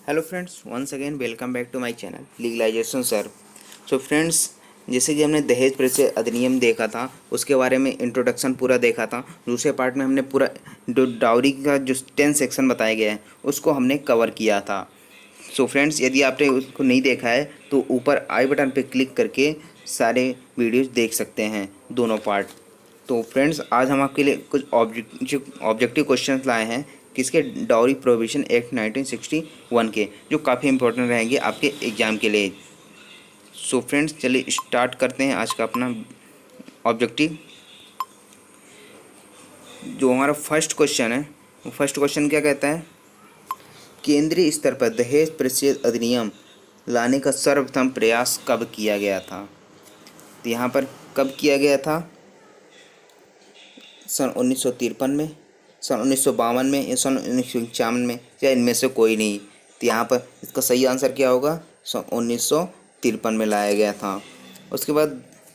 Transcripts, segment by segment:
Hello friends, once again welcome back to my channel legalization sir. So friends, जैसे कि हमने दहेज प्रेषण अधिनियम देखा था, उसके बारे में इंट्रोडक्शन पूरा देखा था। दूसरे पार्ट में हमने पूरा जो डाउरी का जो 10 सेक्शन बताया गया है उसको हमने कवर किया था। सो फ्रेंड्स, यदि आपने उसको नहीं देखा है तो ऊपर आई बटन पर क्लिक करके सारे वीडियोज़ देख सकते हैं, दोनों पार्ट। तो फ्रेंड्स, आज हम आपके लिए कुछ ऑब्जेक्टिव क्वेश्चंस लाए हैं किसके, डाउरी प्रोहिबिशन एक्ट 1961 के, जो काफ़ी इंपॉर्टेंट रहेंगे आपके एग्ज़ाम के लिए। सो फ्रेंड्स, चलिए स्टार्ट करते हैं आज का अपना ऑब्जेक्टिव। जो हमारा फर्स्ट क्वेश्चन है, वो फर्स्ट क्वेश्चन क्या कहता है, केंद्रीय स्तर पर दहेज प्रतिषेध अधिनियम लाने का सर्वप्रथम प्रयास कब किया गया था। तो यहाँ पर कब किया गया था, सन 1953 में, सन 1952 में या सन 1951 में, या इनमें से कोई नहीं। तो यहाँ पर इसका सही आंसर क्या होगा, सन 1953 में लाया गया था। उसके बाद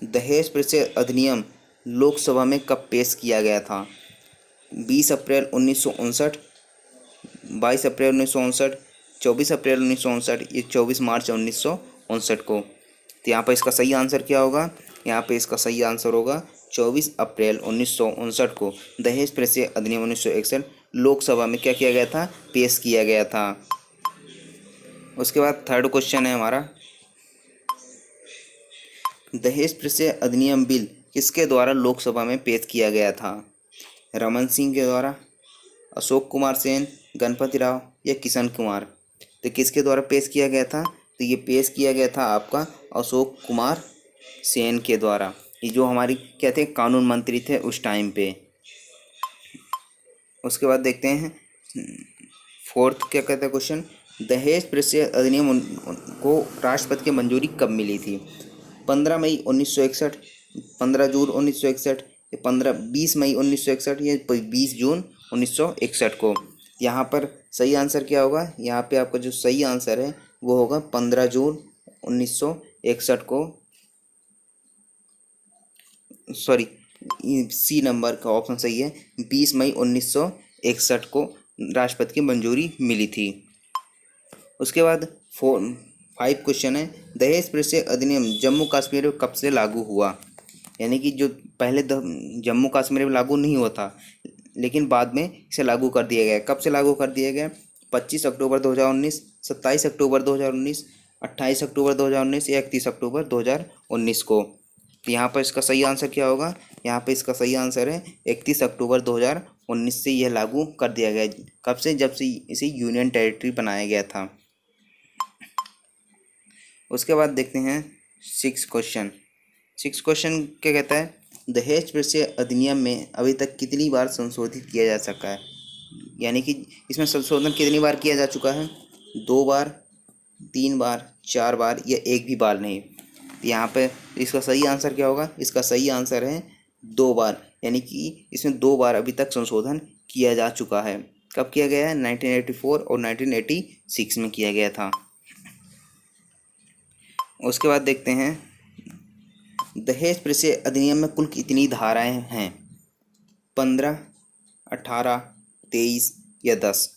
दहेज प्रतिषेध अधिनियम लोकसभा में कब पेश किया गया था। 20 अप्रैल 1959, 22 अप्रैल 1959, 24 अप्रैल 1959, ये 24 मार्च 1959 को। तो यहाँ पर इसका सही आंसर क्या होगा, यहाँ पे इसका सही आंसर होगा 24 अप्रैल 1959 को दहेज प्रतिषेध अधिनियम 1961 लोकसभा में क्या किया गया था, पेश किया गया था। उसके बाद थर्ड क्वेश्चन है हमारा, दहेज प्रतिषेध अधिनियम बिल किसके द्वारा लोकसभा में पेश किया गया था। रमन सिंह के द्वारा, अशोक कुमार सेन, गणपति राव या किशन कुमार। तो किसके द्वारा पेश किया गया था, तो ये पेश किया गया था आपका अशोक कुमार सेन के द्वारा। ये जो हमारी क्या थे, कानून मंत्री थे उस टाइम पे। उसके बाद देखते हैं फोर्थ क्या कहता है क्वेश्चन, दहेज प्रतिषेध अधिनियम को राष्ट्रपति की मंजूरी कब मिली थी। 15 मई 1961, 15 जून 1961, 20 मई 1961 या 20 जून 1961 को। यहाँ पर सही आंसर क्या होगा, यहाँ पे आपका जो सही आंसर है वो होगा 15 जून 1961 को, सॉरी सी नंबर का ऑप्शन सही है, 20 मई 1961 को राष्ट्रपति की मंजूरी मिली थी। उसके बाद 5 क्वेश्चन है, दहेज प्रतिषेध अधिनियम जम्मू कश्मीर में कब से लागू हुआ। यानी कि जो पहले जम्मू कश्मीर में लागू नहीं हुआ था, लेकिन बाद में इसे लागू कर दिया गया। कब से लागू कर दिया गया, 25 अक्टूबर 2019, 27 अक्टूबर 2019, 28 अक्टूबर 2019 या 31 अक्टूबर 2019 को। तो यहाँ पर इसका सही आंसर क्या होगा, यहाँ पे इसका सही आंसर है 31 अक्टूबर 2019 से यह लागू कर दिया गया। कब से, जब से इसे यूनियन टेरिटरी बनाया गया था। उसके बाद देखते हैं 6 क्वेश्चन। 6 क्वेश्चन क्या कहता है, दहेज प्रतिषेध अधिनियम में अभी तक कितनी बार संशोधित किया जा सका है। यानी कि इसमें संशोधन कितनी बार किया जा चुका है, 2 बार, 3 बार, 4 बार या एक भी बार नहीं। यहाँ पे इसका सही आंसर क्या होगा, इसका सही आंसर है 2 बार। यानी कि इसमें 2 बार अभी तक संशोधन किया जा चुका है। कब किया गया है, 1984 और 1986 में किया गया था। उसके बाद देखते हैं दहेज प्रतिषेध अधिनियम में कुल कितनी धाराएं हैं, 15, 18, 23 या 10।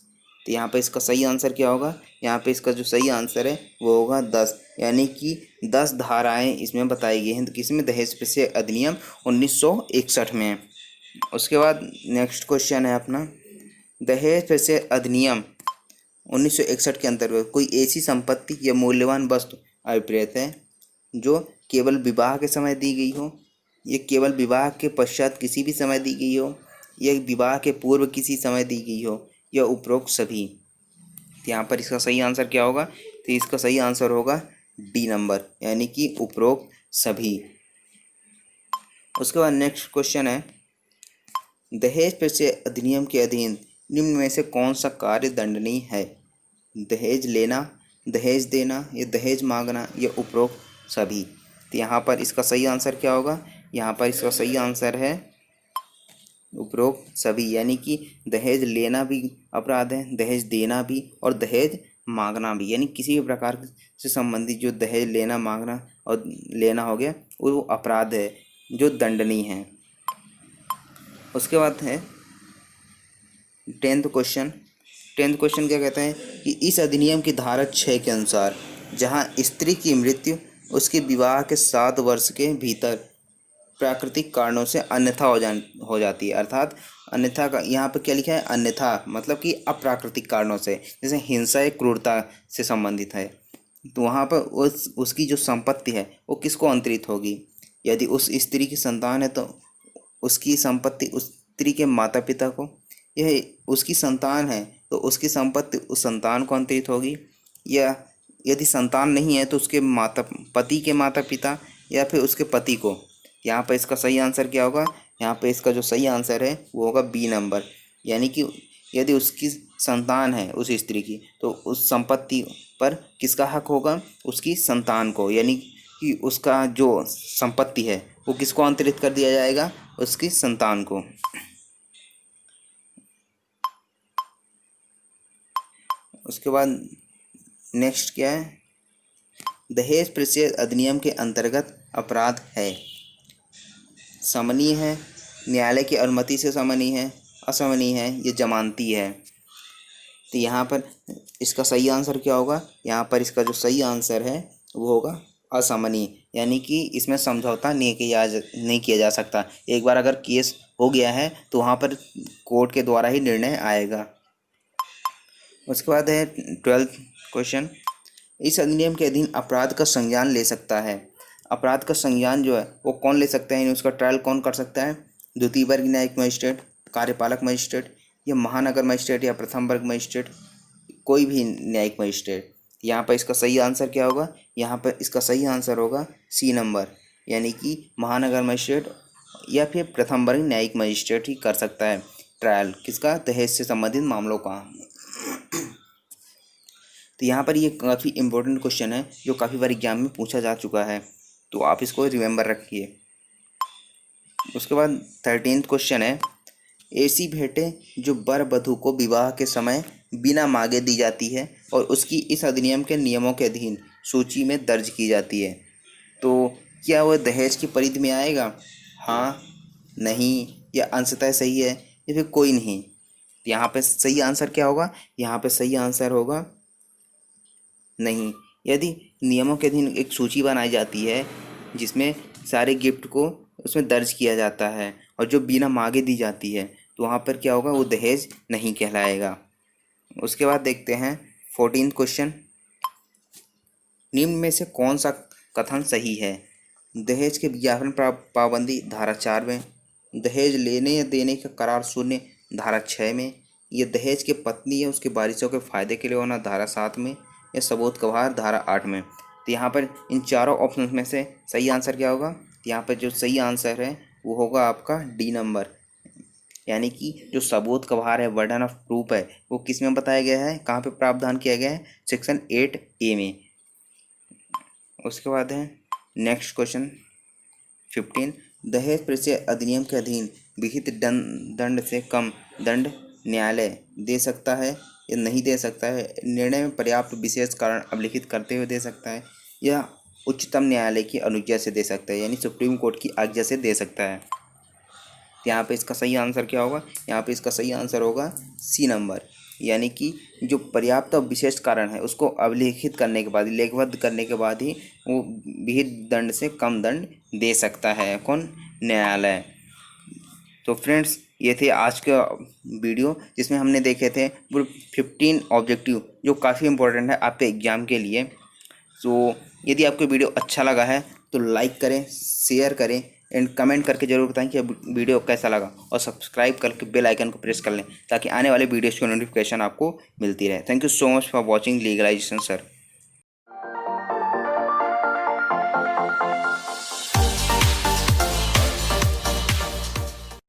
तो यहाँ पे इसका सही आंसर क्या होगा, यहाँ पे इसका जो सही आंसर है वो होगा 10। यानी कि 10 धाराएं इसमें बताई गई हैं, तो किसमें, दहेज प्रतिषेध अधिनियम 1961 में। उसके बाद नेक्स्ट क्वेश्चन है अपना, दहेज प्रतिषेध अधिनियम 1961 के अंतर्गत कोई ऐसी संपत्ति या मूल्यवान वस्तु अभिप्रेत है जो केवल विवाह के समय दी गई हो, ये केवल विवाह के पश्चात किसी भी समय दी गई हो, यह विवाह के पूर्व किसी समय दी गई हो, या उपरोक्त सभी। तो यहाँ पर इसका सही आंसर क्या होगा, तो इसका सही आंसर होगा डी नंबर, यानी कि उपरोक्त सभी। उसके बाद नेक्स्ट क्वेश्चन है, दहेज प्रतिषेध अधिनियम के अधीन निम्न में से कौन सा कार्य दंडनीय है, दहेज लेना, दहेज देना या दहेज मांगना या उपरोक्त सभी। तो यहाँ पर इसका सही आंसर क्या होगा, यहाँ पर इसका सही आंसर है उपरोक्त सभी। यानी कि दहेज लेना भी अपराध है, दहेज देना भी, और दहेज मांगना भी। यानी किसी भी प्रकार से संबंधित जो दहेज लेना, मांगना और लेना हो गया वो अपराध है जो दंडनीय है। उसके बाद है 10th क्वेश्चन, 10th क्वेश्चन क्या कहता है कि इस अधिनियम की धारा 6 के अनुसार जहां स्त्री की मृत्यु उसके विवाह के 7 वर्ष के भीतर प्राकृतिक कारणों से अन्यथा हो जाती है, अर्थात अन्यथा का यहाँ पर क्या लिखा है, अन्यथा मतलब कि अप्राकृतिक कारणों से, जैसे हिंसा या क्रूरता से संबंधित है, तो वहाँ पर उसकी जो संपत्ति है वो किसको अंतरित होगी। यदि उस स्त्री की संतान है तो उसकी संपत्ति उस स्त्री के माता पिता को, यह उसकी संतान है तो उसकी संपत्ति उस संतान को अंतरित होगी, या यदि संतान नहीं है तो उसके पति के माता पिता या फिर उसके पति को। यहाँ पर इसका सही आंसर क्या होगा, यहाँ पे इसका जो सही आंसर है वो होगा बी नंबर, यानी कि यदि उसकी संतान है उस स्त्री की तो उस संपत्ति पर किसका हक होगा, उसकी संतान को, यानी कि उसका जो संपत्ति है वो किसको अंतरित कर दिया जाएगा, उसकी संतान को। उसके बाद नेक्स्ट क्या है, दहेज प्रतिषेध अधिनियम के अंतर्गत अपराध है, समनीय है, न्यायालय की अनुमति से समनीय है, असमनीय है, ये जमानती है। तो यहाँ पर इसका सही आंसर क्या होगा, यहाँ पर इसका जो सही आंसर है वो होगा असमनीय, यानी कि इसमें समझौता नहीं किया जा सकता। एक बार अगर केस हो गया है तो वहाँ पर कोर्ट के द्वारा ही निर्णय आएगा। उसके बाद है 12th क्वेश्चन, इस अधिनियम के अधीन अपराध का संज्ञान ले सकता है। अपराध का संज्ञान जो है वो कौन ले सकता है, उसका ट्रायल कौन कर सकता है, द्वितीय वर्ग न्यायिक मजिस्ट्रेट, कार्यपालक मजिस्ट्रेट, या महानगर मजिस्ट्रेट, या प्रथम वर्ग मजिस्ट्रेट, कोई भी न्यायिक मजिस्ट्रेट। यहाँ पर इसका सही आंसर क्या होगा, यहाँ पर इसका सही आंसर होगा सी नंबर, यानी कि महानगर मजिस्ट्रेट या फिर प्रथम वर्ग न्यायिक मजिस्ट्रेट ही कर सकता है ट्रायल, किसका, दहेज से संबंधित मामलों का। तो यहाँ पर ये काफ़ी इम्पोर्टेंट क्वेश्चन है जो काफ़ी बार एग्जाम में पूछा जा चुका है, तो आप इसको रिमेंबर रखिए। उसके बाद 13th क्वेश्चन है, ऐसी भेंटें जो वर वधू को विवाह के समय बिना मांगे दी जाती है और उसकी इस अधिनियम के नियमों के अधीन सूची में दर्ज की जाती है, तो क्या वह दहेज की परिधि में आएगा, हाँ, नहीं, या अंशतः सही है, या फिर कोई नहीं। यहाँ पे सही आंसर क्या होगा, यहाँ पे सही आंसर होगा नहीं। यदि नियमों के अधीन एक सूची बनाई जाती है जिसमें सारे गिफ्ट को उसमें दर्ज किया जाता है और जो बिना मांगे दी जाती है, तो वहाँ पर क्या होगा, वो दहेज नहीं कहलाएगा। उसके बाद देखते हैं 14th क्वेश्चन, निम्न में से कौन सा कथन सही है, दहेज के विज्ञापन पर पाबंदी धारा 4 में, दहेज लेने या देने का करार शून्य धारा 6 में, या दहेज के पत्नी या उसके वारिसों के फायदे के लिए होना धारा 7 में, या सबूत का भार धारा 8 में। तो यहाँ पर इन चारों ऑप्शन में से सही आंसर क्या होगा, तो यहाँ पर जो सही आंसर है वो होगा आपका डी नंबर, यानी कि जो सबूत का भार है, बर्डन ऑफ प्रूफ है, वो किस में बताया गया है, कहाँ पे प्रावधान किया गया है, सेक्शन 8A में। उसके बाद है नेक्स्ट क्वेश्चन 15, दहेज प्रतिषेध अधिनियम के अधीन विहित दंड से कम दंड न्यायालय दे सकता है या नहीं दे सकता है, निर्णय में पर्याप्त विशेष कारण अभिलिखित करते हुए दे सकता है, या उच्चतम न्यायालय की अनुज्ञा से दे सकता है, यानी सुप्रीम कोर्ट की आज्ञा से दे सकता है। यहाँ पे इसका सही आंसर क्या होगा, यहाँ पे इसका सही आंसर होगा सी नंबर, यानी कि जो पर्याप्त और विशेष कारण है उसको अभिलिखित करने के बाद, लेखबद्ध करने के बाद ही वो विहित दंड से कम दंड दे सकता है कौन, न्यायालय। तो फ्रेंड्स, ये थे आज का वीडियो जिसमें हमने देखे थे पूरे 15 ऑब्जेक्टिव जो काफ़ी इंपॉर्टेंट है आपके एग्ज़ाम के लिए। तो यदि आपको वीडियो अच्छा लगा है तो लाइक करें, शेयर करें एंड कमेंट करके ज़रूर बताएं कि वीडियो कैसा लगा, और सब्सक्राइब करके बेल आइकन को प्रेस कर लें ताकि आने वाले वीडियोज़ की नोटिफिकेशन आपको मिलती रहे। Thank you so much for watching legalisation sir.